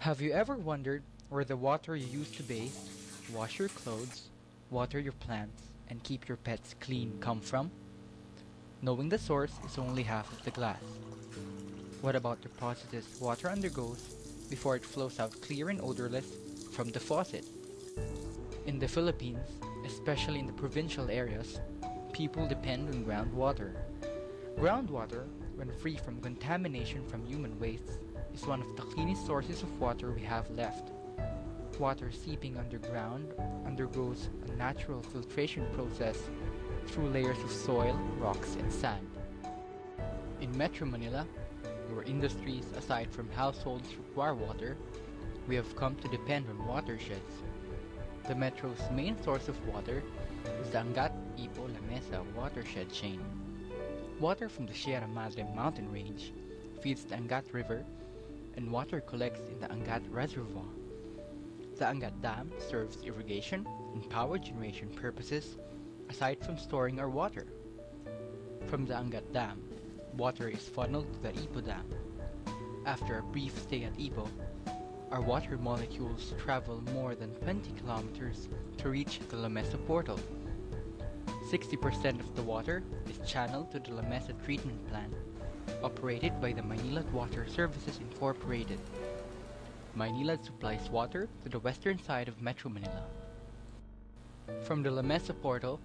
Have you ever wondered where the water you use to bathe, wash your clothes, water your plants, and keep your pets clean come from? Knowing the source is only half of the glass. What about the processes water undergoes before it flows out clear and odorless from the faucet? In the Philippines, especially in the provincial areas, people depend on groundwater. Groundwater, when free from contamination from human wastes, is one of the cleanest sources of water we have left. Water seeping underground undergoes a natural filtration process through layers of soil, rocks, and sand. In Metro Manila, where industries aside from households require water, we have come to depend on watersheds. The Metro's main source of water is the Angat-Ipo-La Mesa watershed chain. Water from the Sierra Madre mountain range feeds the Angat River, and water collects in the Angat Reservoir. The Angat Dam serves irrigation and power generation purposes aside from storing our water. From the Angat Dam, water is funneled to the Ipo Dam. After a brief stay at Ipo, our water molecules travel more than 20 kilometers to reach the La Mesa portal. 60% of the water is channeled to the La Mesa treatment plant, operated by the Maynilad Water Services Incorporated. Maynilad supplies water to the western side of Metro Manila. From the La Mesa portal,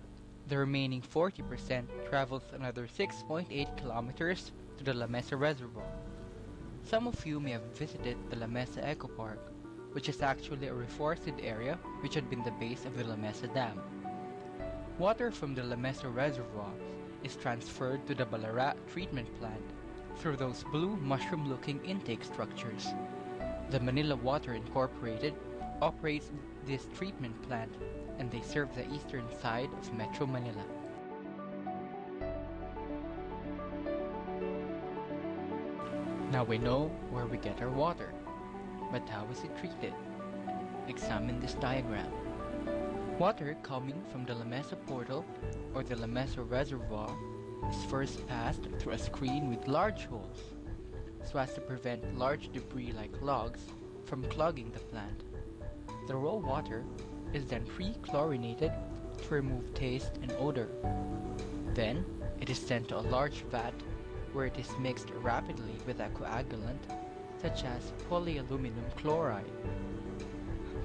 the remaining 40% travels another 6.8 kilometers to the La Mesa Reservoir. Some of you may have visited the La Mesa Eco Park, which is actually a reforested area which had been the base of the La Mesa Dam. Water from the La Mesa Reservoir is transferred to the Balara treatment plant through those blue mushroom-looking intake structures. The Manila Water Incorporated operates this treatment plant, and they serve the eastern side of Metro Manila. Now we know where we get our water, but how is it treated? Examine this diagram. Water coming from the La Mesa portal or the La Mesa Reservoir is first passed through a screen with large holes, so as to prevent large debris like logs from clogging the plant. The raw water is then pre-chlorinated to remove taste and odor. Then, it is sent to a large vat where it is mixed rapidly with a coagulant such as polyaluminum chloride.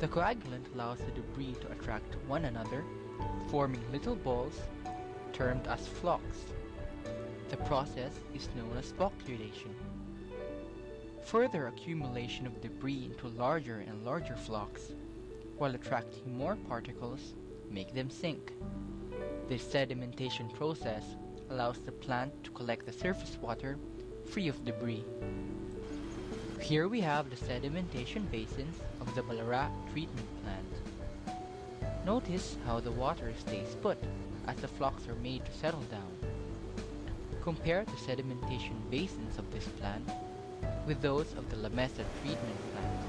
The coagulant allows the debris to attract one another, forming little balls termed as flocks. The process is known as flocculation. Further accumulation of debris into larger and larger flocks, while attracting more particles, make them sink. This sedimentation process allows the plant to collect the surface water free of debris. Here we have the sedimentation basins of the Balara treatment plant. Notice how the water stays put as the flocks are made to settle down. Compare the sedimentation basins of this plant with those of the La Mesa treatment plant.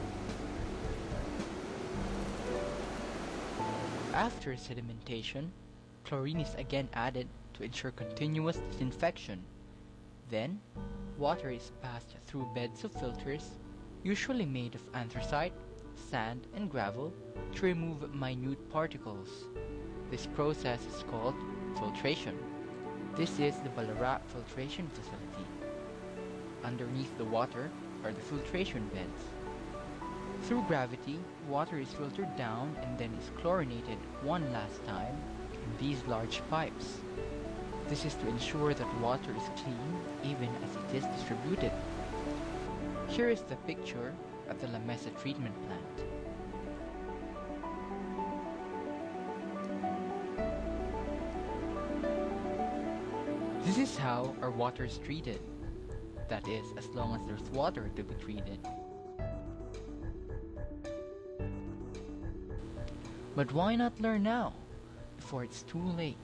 After sedimentation, chlorine is again added to ensure continuous disinfection. Then, water is passed through beds of filters, usually made of anthracite, sand, and gravel, to remove minute particles. This process is called filtration. This is the Balara filtration facility. Underneath the water are the filtration beds. Through gravity, water is filtered down and then is chlorinated one last time in these large pipes. This is to ensure that water is clean even as it is distributed. Here is the picture of the La Mesa treatment plant. This is how our water is treated. That is, as long as there's water to be treated. But why not learn now, before it's too late?